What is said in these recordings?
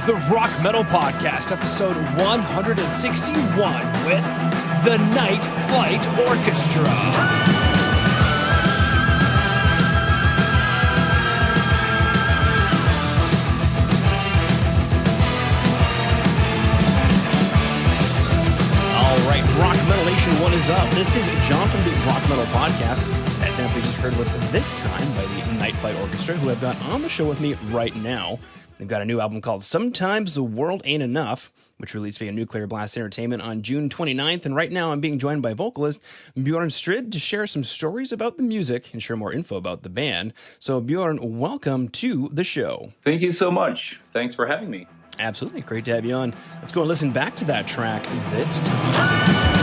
the Rock Metal Podcast, episode 161 with the Night Flight Orchestra. Rock Metal Nation, what is up? This is John from the Rock Metal Podcast. That sample you just heard was This Time by the Night Flight Orchestra, who I've got on the show with me right now. They've got a new album called Sometimes the World Ain't Enough, which released via Nuclear Blast Entertainment on June 29th. And right now I'm being joined by vocalist Bjorn Strid to share some stories about the music and share more info about the band. So Bjorn, welcome to the show. Thank you so much. Thanks for having me. Absolutely. Great to have you on. Let's go and listen back to that track, This Time.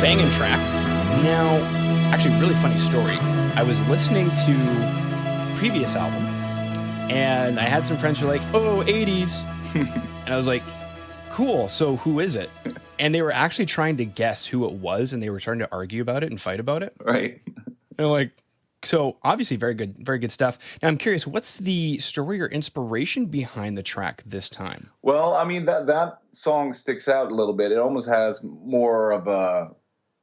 Banging track. Now, actually, really funny story. I was listening to the previous album, And I had some friends who were like, oh, 80s. And I was like, cool, so who is it? And they were actually trying to guess who it was, and they were starting to argue about it and fight about it. Right. They're like, so obviously very good stuff. Now I'm curious, what's the story or inspiration behind the track this time? Well, I mean, that song sticks out a little bit. It almost has more of a,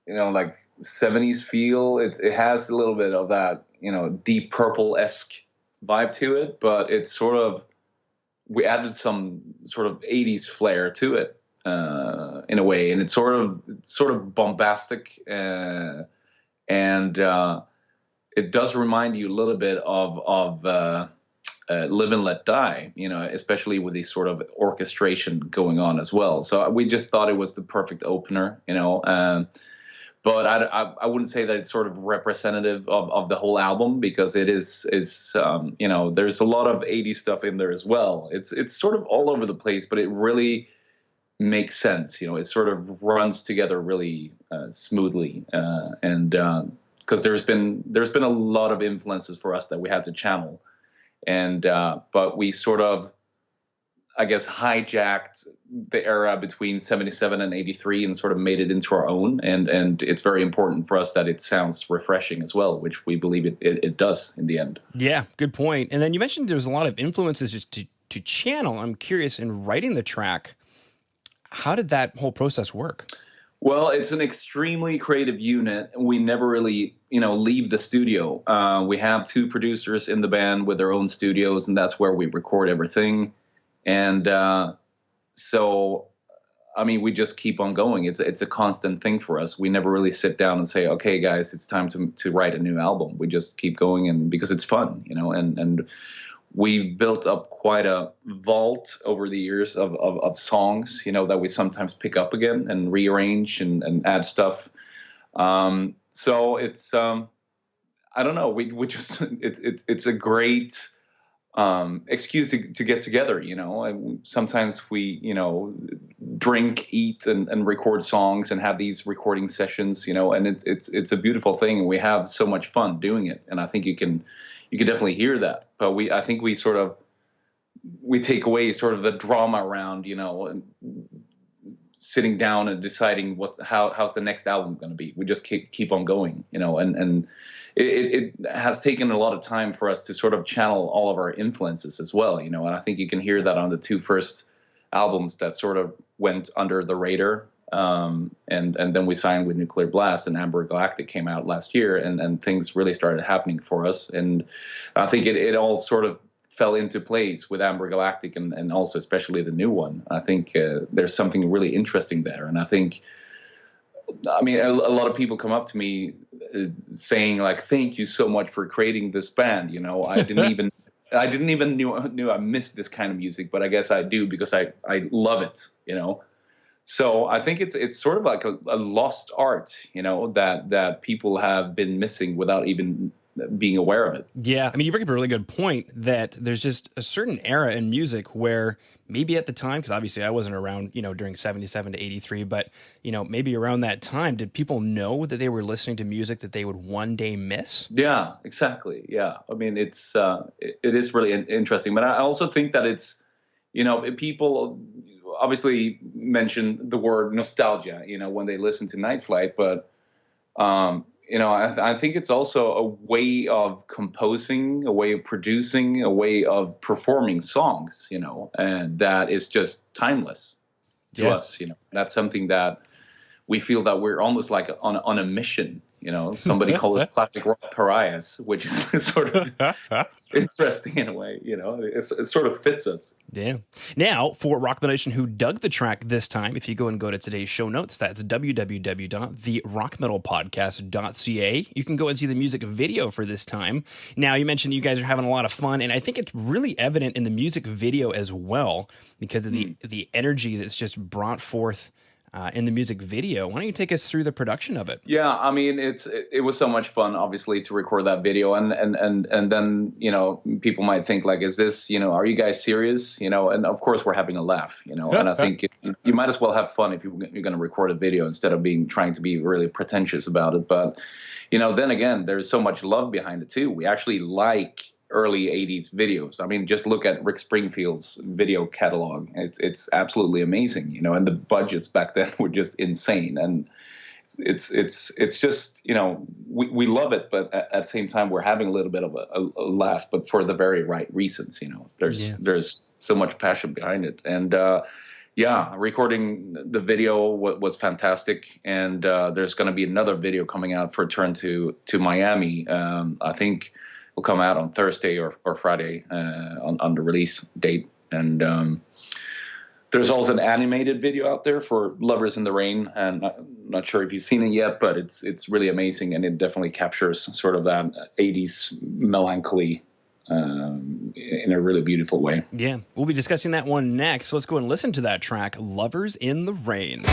like 70s feel. It has a little bit of that, Deep Purple-esque vibe to it, but it's sort of, we added some sort of 80s flair to it in a way, and it's sort of bombastic, and it does remind you a little bit of Live and Let Die, especially with this sort of orchestration going on as well. So we just thought it was the perfect opener, but I wouldn't say that it's sort of representative of the whole album, because it is there's a lot of 80s stuff in there as well. It's sort of all over the place, but it really makes sense. It sort of runs together really smoothly, and because there's been a lot of influences for us that we had to channel, and but we sort of, I guess, hijacked the era between 77 and 83 and sort of made it into our own. And it's very important for us that it sounds refreshing as well, which we believe it does in the end. Yeah, good point. And then you mentioned there was a lot of influences just to channel. I'm curious, in writing the track, how did that whole process work? Well, it's an extremely creative unit. We never really, leave the studio. We have two producers in the band with their own studios, and that's where we record everything. And so, I mean, we just keep on going. It's a constant thing for us. We never really sit down and say, okay, guys, it's time to write a new album. We just keep going, and because it's fun, and we built up quite a vault over the years of songs, that we sometimes pick up again and rearrange and add stuff. So it's, I don't know, we just, it's a great excuse to get together, Sometimes we, drink, eat, and record songs and have these recording sessions, and it's a beautiful thing. We have so much fun doing it, and I think you can definitely hear that. But I think we take away sort of the drama around, and sitting down and deciding how's the next album going to be. We just keep on going, and it has taken a lot of time for us to sort of channel all of our influences as well, and I think you can hear that on the two first albums that sort of went under the radar. And then we signed with Nuclear Blast, and Amber Galactic came out last year, and things really started happening for us. And I think it all sort of fell into place with Amber Galactic, and also especially the new one. I think there's something really interesting there. And I think, I mean, a lot of people come up to me saying like, thank you so much for creating this band. I didn't even knew I missed this kind of music, but I guess I do, because I love it, So I think it's sort of like a lost art, that people have been missing without even being aware of it. Yeah, I mean, you bring up a really good point that there's just a certain era in music where maybe at the time, because obviously I wasn't around, during 77 to 83, but, maybe around that time, did people know that they were listening to music that they would one day miss? Yeah, exactly. Yeah. I mean, it is really interesting, but I also think that it's, people obviously mention the word nostalgia, when they listen to Night Flight, but, I think it's also a way of composing, a way of producing, a way of performing songs, and that is just timeless to us, That's something that we feel that we're almost like on a mission. Somebody called us classic rock pariahs, which is sort of interesting in a way. It sort of fits us. Yeah. Now, for Rock Metal Nation who dug the track this time, if you go to today's show notes, that's www.therockmetalpodcast.ca. You can go and see the music video for this time. Now, you mentioned you guys are having a lot of fun, and I think it's really evident in the music video as well, because of the energy that's just brought forth in the music video. Why don't you take us through the production of it? Yeah, I mean, it was so much fun, obviously, to record that video, and then people might think like, is this are you guys serious? And of course we're having a laugh, and I think you might as well have fun if you're going to record a video instead of trying to be really pretentious about it. But then again, there's so much love behind it too. We actually like early 80s videos. I mean, just look at Rick Springfield's video catalog. It's absolutely amazing, you know, and the budgets back then were just insane. And it's just, you know, we love it, but at the same time, we're having a little bit of a laugh, but for the very right reasons, you know. There's so much passion behind it. And recording the video was fantastic. And there's going to be another video coming out for Turn to Miami. I think will come out on Thursday or Friday on the release date. And there's also an animated video out there for Lovers in the Rain, and I'm not sure if you've seen it yet, but it's really amazing, and it definitely captures sort of that 80s melancholy in a really beautiful way. Yeah, we'll be discussing that one next. Let's go and listen to that track, Lovers in the Rain.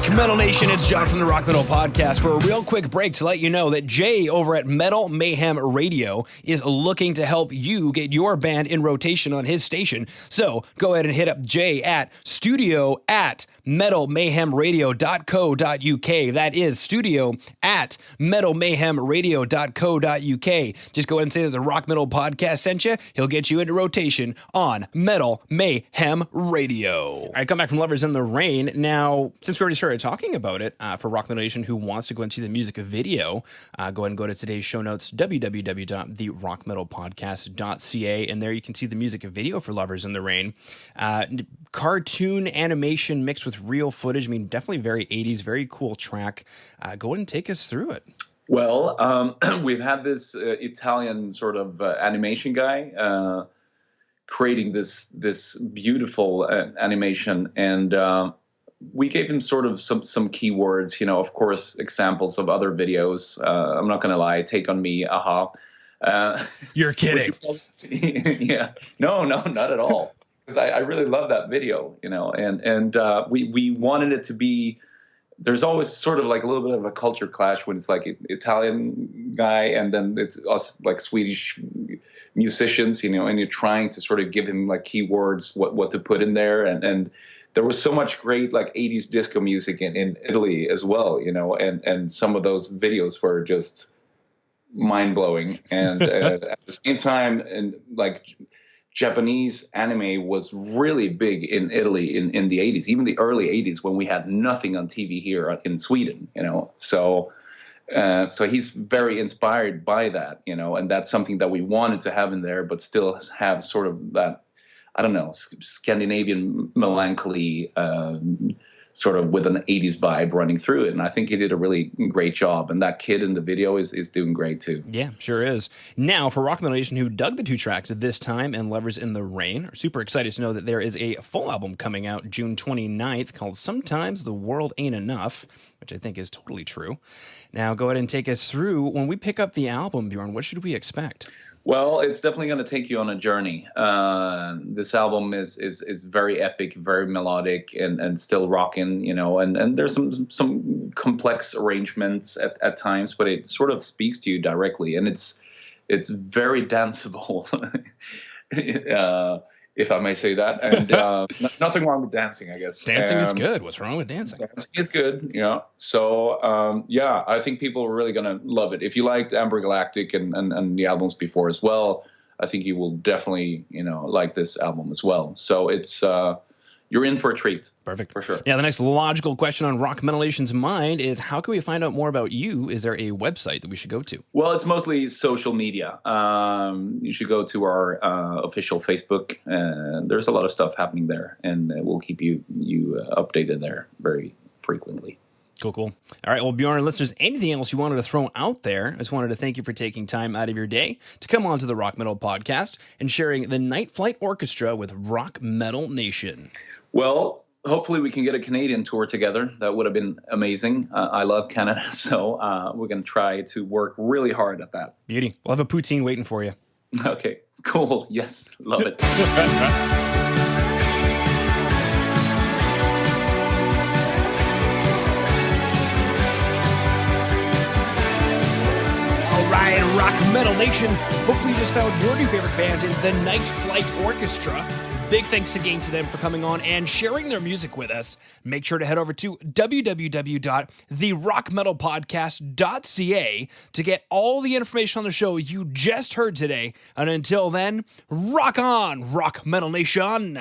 Rock Metal Nation, it's John from the Rock Metal Podcast for a real quick break to let you know that Jay over at Metal Mayhem Radio is looking to help you get your band in rotation on his station. So go ahead and hit up Jay at studio@metalmayhemradio.co.uk. That is studio@metalmayhemradio.co.uk. Just go ahead and say that the Rock Metal Podcast sent you. He'll get you into rotation on Metal Mayhem Radio. All right, come back from Lovers in the Rain. Now, since we already started talking about it, for Rock Metal Nation who wants to go and see the music video, go ahead and go to today's show notes, www.therockmetalpodcast.ca, and there you can see the music video for Lovers in the Rain. Cartoon animation mixed with real footage. I mean, definitely very 80s, very cool track. Go ahead and take us through it. Well, we've had this Italian sort of animation guy creating this beautiful animation, and we gave him sort of some keywords, of course, examples of other videos. I'm not going to lie, Take on Me, Aha. You're kidding. Yeah. No, not at all. Because I really love that video, and we wanted it to be, there's always sort of like a little bit of a culture clash when it's like Italian guy and then it's us like Swedish musicians, and you're trying to sort of give him like keywords, what to put in there. And there was so much great like 80s disco music in Italy as well, and some of those videos were just mind blowing. And at the same time, and like Japanese anime was really big in Italy in the 80s, even the early 80s when we had nothing on TV here in Sweden, So he's very inspired by that, and that's something that we wanted to have in there, but still have sort of that, I don't know, Scandinavian melancholy, sort of with an 80s vibe running through it. And I think he did a really great job. And that kid in the video is doing great too. Yeah, sure is. Now, for Rock Metal Nation who dug the two tracks at This Time and Lovers in the Rain, are super excited to know that there is a full album coming out June 29th called Sometimes the World Ain't Enough, which I think is totally true. Now, go ahead and take us through. When we pick up the album, Bjorn, what should we expect? Well, it's definitely going to take you on a journey. This album is very epic, very melodic, and still rocking, and there's some complex arrangements at times, but it sort of speaks to you directly, and it's very danceable, if I may say that. And nothing wrong with dancing, I guess. Dancing is good. What's wrong with dancing? Dancing is good, So, I think people are really going to love it. If you liked Amber Galactic and the albums before as well, I think you will definitely, like this album as well. So it's you're in for a treat. Perfect. For sure. Yeah, the next logical question on Rock Metal Nation's mind is, how can we find out more about you? Is there a website that we should go to? Well, it's mostly social media. You should go to our official Facebook. There's a lot of stuff happening there, and we'll keep you updated there very frequently. Cool. All right, well, Bjorn, unless there's anything else you wanted to throw out there, I just wanted to thank you for taking time out of your day to come on to the Rock Metal Podcast and sharing the Night Flight Orchestra with Rock Metal Nation. Well, hopefully we can get a Canadian tour together. That would have been amazing. I love Canada, so we're going to try to work really hard at that. Beauty. We'll have a poutine waiting for you. Okay, cool. Yes, love it. All right, Rock Metal Nation. Hopefully you just found your new favorite band in the Night Flight Orchestra. Big thanks again to them for coming on and sharing their music with us. Make sure to head over to www.therockmetalpodcast.ca to get all the information on the show you just heard today. And until then, rock on, Rock Metal Nation.